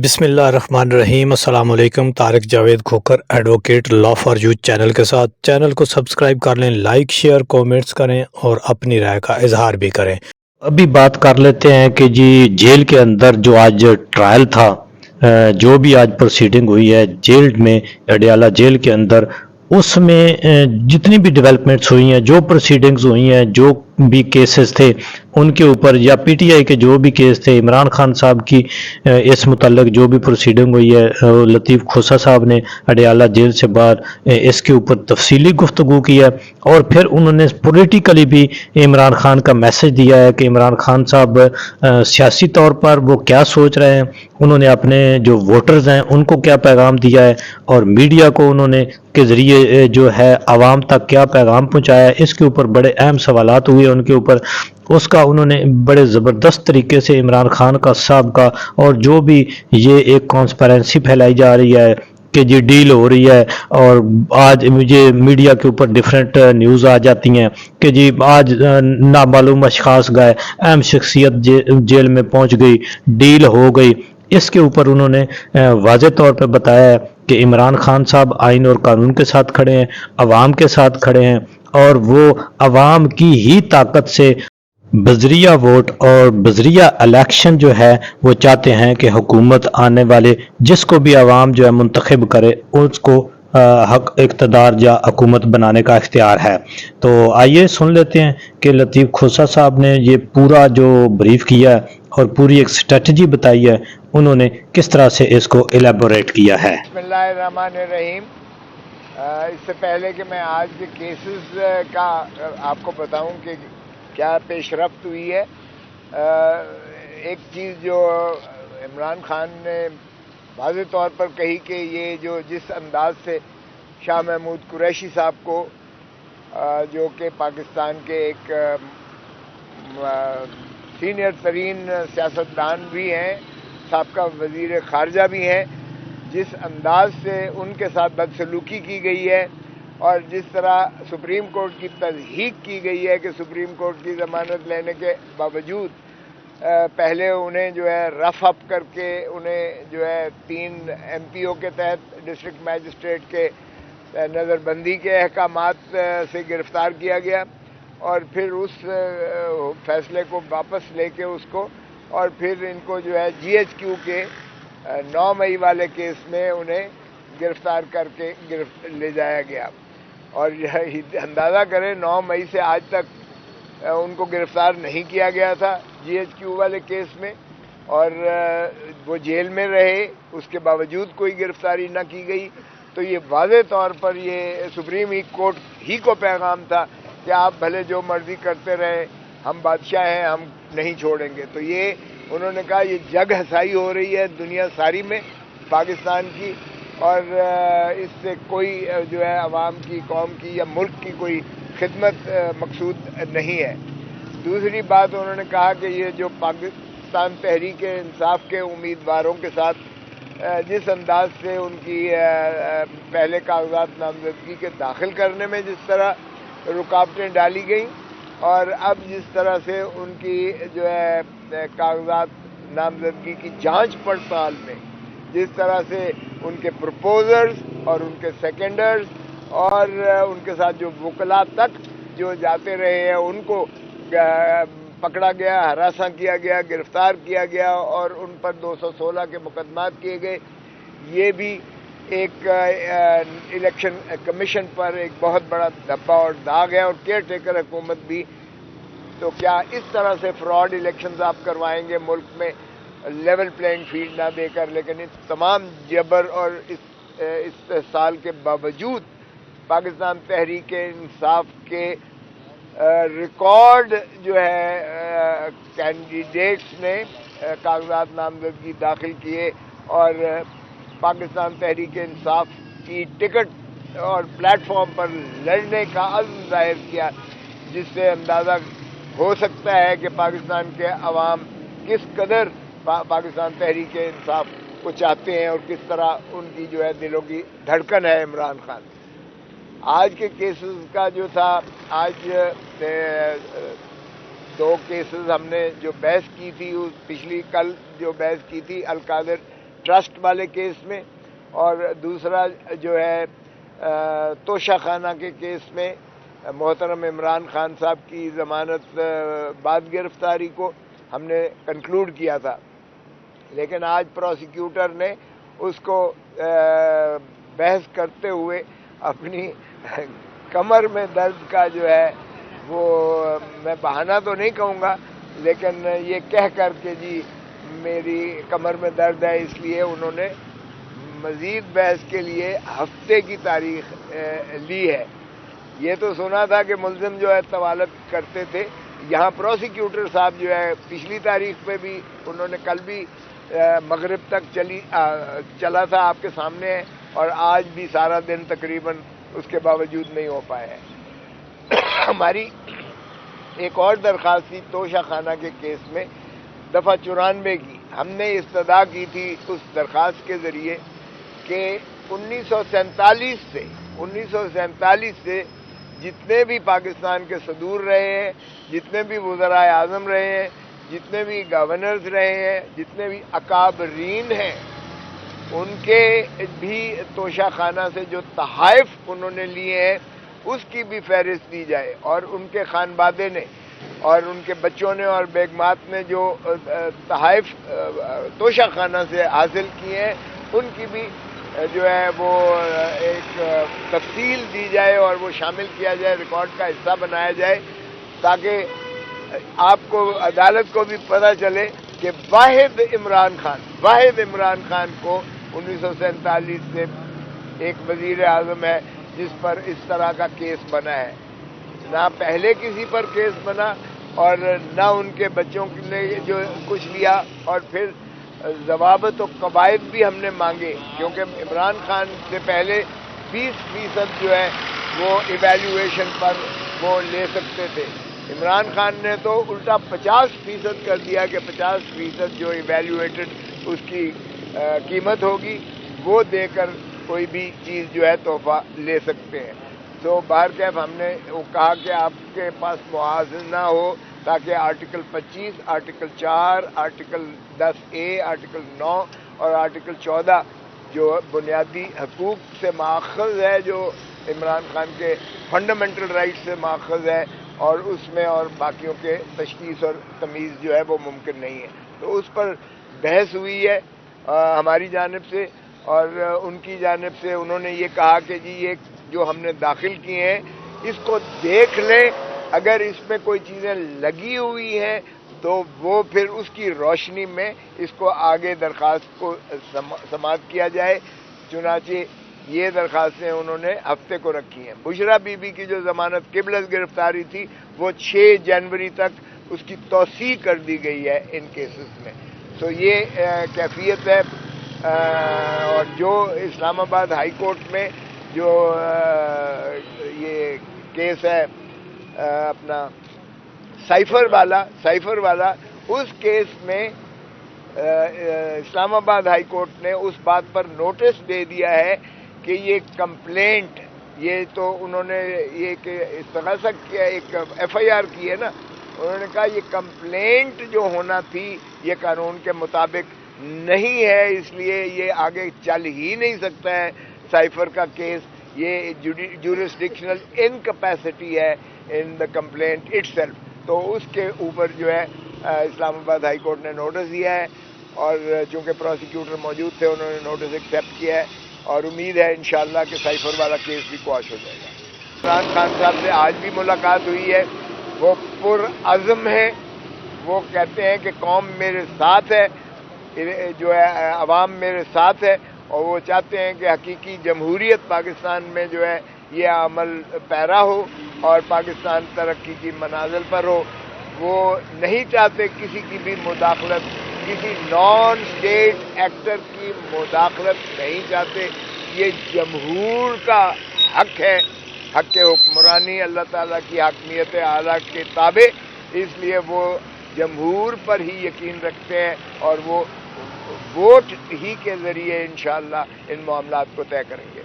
بسم اللہ الرحمن الرحیم۔ السلام علیکم۔ Tariq Javed Khokhar advocate law for youth channel کے ساتھ چینل کو سبسکرائب کر لیں، لائک شیئر کومنٹس کریں اور اپنی رائے کا اظہار بھی کریں۔ ابھی بات کر لیتے ہیں کہ جی جیل کے اندر جو آج ٹرائل تھا، جو بھی آج پروسیڈنگ ہوئی ہے جیل میں، اڈیالہ جیل کے اندر، اس میں جتنی بھی ڈیولپمنٹس ہوئی ہیں، جو پروسیڈنگز ہوئی ہیں، جو بھی کیسز تھے ان کے اوپر، یا پی ٹی آئی کے جو بھی کیس تھے، عمران خان صاحب کی اس متعلق جو بھی پروسیڈنگ ہوئی ہے، لطیف کھوسہ صاحب نے اڈیالہ جیل سے باہر اس کے اوپر تفصیلی گفتگو کی ہے، اور پھر انہوں نے پولیٹیکلی بھی عمران خان کا میسج دیا ہے کہ عمران خان صاحب سیاسی طور پر وہ کیا سوچ رہے ہیں، انہوں نے اپنے جو ووٹرز ہیں ان کو کیا پیغام دیا ہے، اور میڈیا کو انہوں نے کے ذریعے جو ہے عوام تک کیا پیغام پہنچایا ہے۔ اس کے اوپر بڑے اہم سوالات ہوئے ان کے اوپر، اس کا انہوں نے بڑے زبردست طریقے سے عمران خان کا صاحب کا، اور جو بھی یہ ایک کانسپیرنسی پھیلائی جا رہی ہے کہ جی ڈیل ہو رہی ہے، اور آج مجھے میڈیا کے اوپر ڈیفرنٹ نیوز آ جاتی ہیں کہ جی آج نامعلوم اشخاص گئے، اہم شخصیت جیل میں پہنچ گئی، ڈیل ہو گئی۔ اس کے اوپر انہوں نے واضح طور پہ بتایا ہے کہ عمران خان صاحب آئین اور قانون کے ساتھ کھڑے ہیں، عوام کے ساتھ کھڑے ہیں، اور وہ عوام کی ہی طاقت سے بذریعہ ووٹ اور بذریعہ الیکشن جو ہے وہ چاہتے ہیں کہ حکومت آنے والے جس کو بھی عوام جو ہے منتخب کرے اس کو حق اقتدار یا حکومت بنانے کا اختیار ہے۔ تو آئیے سن لیتے ہیں کہ لطیف کھوسہ صاحب نے یہ پورا جو بریف کیا ہے اور پوری ایک اسٹریٹجی بتائی ہے، انہوں نے کس طرح سے اس کو ایلیبوریٹ کیا ہے۔ بسم اللہ الرحمن الرحیم۔ اس سے پہلے کہ میں آج کے کیسز کا آپ کو بتاؤں کہ کیا پیش رفت ہوئی ہے، ایک چیز جو عمران خان نے واضح طور پر کہی کہ یہ جو جس انداز سے شاہ محمود قریشی صاحب کو، جو کہ پاکستان کے ایک سینئر ترین سیاستدان بھی ہیں، سابقہ وزیر خارجہ بھی ہیں، جس انداز سے ان کے ساتھ بدسلوکی کی گئی ہے، اور جس طرح سپریم کورٹ کی تضحیق کی گئی ہے کہ سپریم کورٹ کی ضمانت لینے کے باوجود پہلے انہیں جو ہے رف اپ کر کے انہیں جو ہے 3 ایم پی او کے تحت ڈسٹرکٹ میجسٹریٹ کے نظر بندی کے احکامات سے گرفتار کیا گیا، اور پھر اس فیصلے کو واپس لے کے اس کو، اور پھر ان کو جو ہے جی ایچ کیو کے 9 مئی والے کیس میں انہیں گرفتار کر کے لے جایا گیا، اور اندازہ کریں 9 مئی سے آج تک ان کو گرفتار نہیں کیا گیا تھا جی ایچ کیو والے کیس میں، اور وہ جیل میں رہے، اس کے باوجود کوئی گرفتاری نہ کی گئی۔ تو یہ واضح طور پر یہ سپریم کورٹ ہی کو پیغام تھا کہ آپ بھلے جو مرضی کرتے رہیں، ہم بادشاہ ہیں، ہم نہیں چھوڑیں گے۔ تو یہ انہوں نے کہا یہ جگ ہنسائی ہو رہی ہے دنیا ساری میں پاکستان کی، اور اس سے کوئی جو ہے عوام کی، قوم کی یا ملک کی کوئی خدمت مقصود نہیں ہے۔ دوسری بات انہوں نے کہا کہ یہ جو پاکستان تحریک انصاف کے امیدواروں کے ساتھ جس انداز سے ان کی پہلے کاغذات نامزدگی کے داخل کرنے میں جس طرح رکاوٹیں ڈالی گئیں، اور اب جس طرح سے ان کی جو ہے کاغذات نامزدگی کی جانچ پڑتال میں جس طرح سے ان کے پرپوزرز اور ان کے سیکنڈرز اور ان کے ساتھ جو وکلاء تک جو جاتے رہے ہیں ان کو پکڑا گیا، ہراساں کیا گیا، گرفتار کیا گیا، اور ان پر 216 کے مقدمات کیے گئے، یہ بھی ایک الیکشن کمیشن پر ایک بہت بڑا دھبا اور داغ ہے، اور کیئر ٹیکر حکومت بھی۔ تو کیا اس طرح سے فراڈ الیکشنز آپ کروائیں گے ملک میں لیول پلینگ فیلڈ نہ دے کر؟ لیکن اس تمام جبر اور استحصال کے باوجود پاکستان تحریک انصاف کے ریکارڈ جو ہے کینڈیڈیٹس نے کاغذات نامزدگی داخل کیے، اور پاکستان تحریک انصاف کی ٹکٹ اور پلیٹ فارم پر لڑنے کا عزم ظاہر کیا، جس سے اندازہ ہو سکتا ہے کہ پاکستان کے عوام کس قدر پاکستان تحریک انصاف کو چاہتے ہیں، اور کس طرح ان کی جو ہے دلوں کی دھڑکن ہے عمران خان۔ آج کے کیسز کا جو تھا، آج 2 کیسز ہم نے جو بحث کی تھی، پچھلی کل جو بحث کی تھی القادر ٹرسٹ والے کیس میں، اور دوسرا جو ہے توشہ خانہ کے کیس میں محترم عمران خان صاحب کی ضمانت بعد گرفتاری کو ہم نے کنکلوڈ کیا تھا، لیکن آج پروسیکیوٹر نے اس کو بحث کرتے ہوئے اپنی کمر میں درد کا جو ہے وہ، میں بہانہ تو نہیں کہوں گا، لیکن یہ کہہ کر کہ جی میری کمر میں درد ہے، اس لیے انہوں نے مزید بحث کے لیے ہفتے کی تاریخ لی ہے۔ یہ تو سنا تھا کہ ملزم جو ہے طوالت کرتے تھے، یہاں پروسیکیوٹر صاحب جو ہے پچھلی تاریخ پہ بھی انہوں نے کل بھی مغرب تک چلا تھا، آپ کے سامنے ہے، اور آج بھی سارا دن تقریباً اس کے باوجود نہیں ہو پایا ہے۔ ہماری ایک اور درخواست تھی توشہ خانہ کے کیس میں دفعہ 94 کی، ہم نے استدعا کی تھی اس درخواست کے ذریعے کہ 1947 سے جتنے بھی پاکستان کے صدور رہے ہیں، جتنے بھی وزرائے اعظم رہے ہیں، جتنے بھی گورنرز رہے ہیں، جتنے بھی اکابرین ہیں، ان کے بھی توشہ خانہ سے جو تحائف انہوں نے لیے ہیں اس کی بھی فہرست دی جائے، اور ان کے خانوادے نے اور ان کے بچوں نے اور بیگمات نے جو تحائف توشہ خانہ سے حاصل کیے ہیں ان کی بھی جو ہے وہ ایک تفصیل دی جائے اور وہ شامل کیا جائے، ریکارڈ کا حصہ بنایا جائے، تاکہ آپ کو عدالت کو بھی پتہ چلے کہ واحد عمران خان کو 1947 سے ایک وزیر اعظم ہے جس پر اس طرح کا کیس بنا ہے، نہ پہلے کسی پر کیس بنا اور نہ ان کے بچوں نے جو کچھ لیا، اور پھر ضوابط و قواعد بھی ہم نے مانگے، کیونکہ عمران خان سے پہلے 20% جو ہے وہ ایویلیویشن پر وہ لے سکتے تھے، عمران خان نے تو الٹا 50% کر دیا کہ 50% جو ایویلیویٹڈ اس کی قیمت ہوگی وہ دے کر کوئی بھی چیز جو ہے تحفہ لے سکتے ہیں۔ تو بہرکیف ہم نے وہ کہا کہ آپ کے پاس موازنہ ہو تاکہ article 25، article 4، article 10A، article 9 اور آرٹیکل 14 جو بنیادی حقوق سے ماخذ ہے، جو عمران خان کے فنڈامنٹل رائٹ سے ماخذ ہے، اور اس میں اور باقیوں کے تشخیص اور تمیز جو ہے وہ ممکن نہیں ہے۔ تو اس پر بحث ہوئی ہے ہماری جانب سے، اور ان کی جانب سے انہوں نے یہ کہا کہ جی یہ جو ہم نے داخل کیے ہیں اس کو دیکھ لیں، اگر اس میں کوئی چیزیں لگی ہوئی ہیں تو وہ پھر اس کی روشنی میں اس کو آگے درخواست کو سماعت کیا جائے۔ چنانچہ یہ درخواستیں انہوں نے ہفتے کو رکھی ہیں۔ بشرا بی بی کی جو ضمانت قبل از گرفتاری تھی وہ 6 جنوری تک اس کی توسیع کر دی گئی ہے ان کیسز میں۔ تو یہ کیفیت ہے، اور جو اسلام آباد ہائی کورٹ میں جو یہ کیس ہے اپنا سائفر والا اس کیس میں اسلام آباد ہائی کورٹ نے اس بات پر نوٹس دے دیا ہے کہ یہ کمپلینٹ، یہ تو انہوں نے یہ کہ استغاثہ کیا، ایک FIR کی ہے نا، انہوں نے کہا یہ کمپلینٹ جو ہونا تھی یہ قانون کے مطابق نہیں ہے، اس لیے یہ آگے چل ہی نہیں سکتا ہے سائفر کا کیس، یہ جورسڈکشنل انکیپیسٹی ہے ان دا کمپلینٹ اٹ سیلف۔ تو اس کے اوپر جو ہے اسلام آباد ہائی کورٹ نے نوٹس دیا ہے، اور چونکہ پروسیکیوٹر موجود تھے انہوں نے نوٹس ایکسیپٹ کیا ہے، اور امید ہے انشاءاللہ کہ سائفر والا کیس بھی quash ہو جائے گا۔ عمران خان صاحب سے آج بھی ملاقات ہوئی ہے، وہ پرعزم ہیں، وہ کہتے ہیں کہ قوم میرے ساتھ ہے، جو ہے عوام میرے ساتھ ہے، اور وہ چاہتے ہیں کہ حقیقی جمہوریت پاکستان میں جو ہے یہ عمل پیرا ہو اور پاکستان ترقی کی منازل پر ہو۔ وہ نہیں چاہتے کسی کی بھی مداخلت، کسی نان اسٹیٹ ایکٹر کی مداخلت نہیں چاہتے، یہ جمہور کا حق ہے، حق حکمرانی اللہ تعالیٰ کی حاکمیت اعلیٰ کے تابع، اس لیے وہ جمہور پر ہی یقین رکھتے ہیں اور وہ ووٹ ہی کے ذریعے انشاءاللہ ان معاملات کو طے کریں گے۔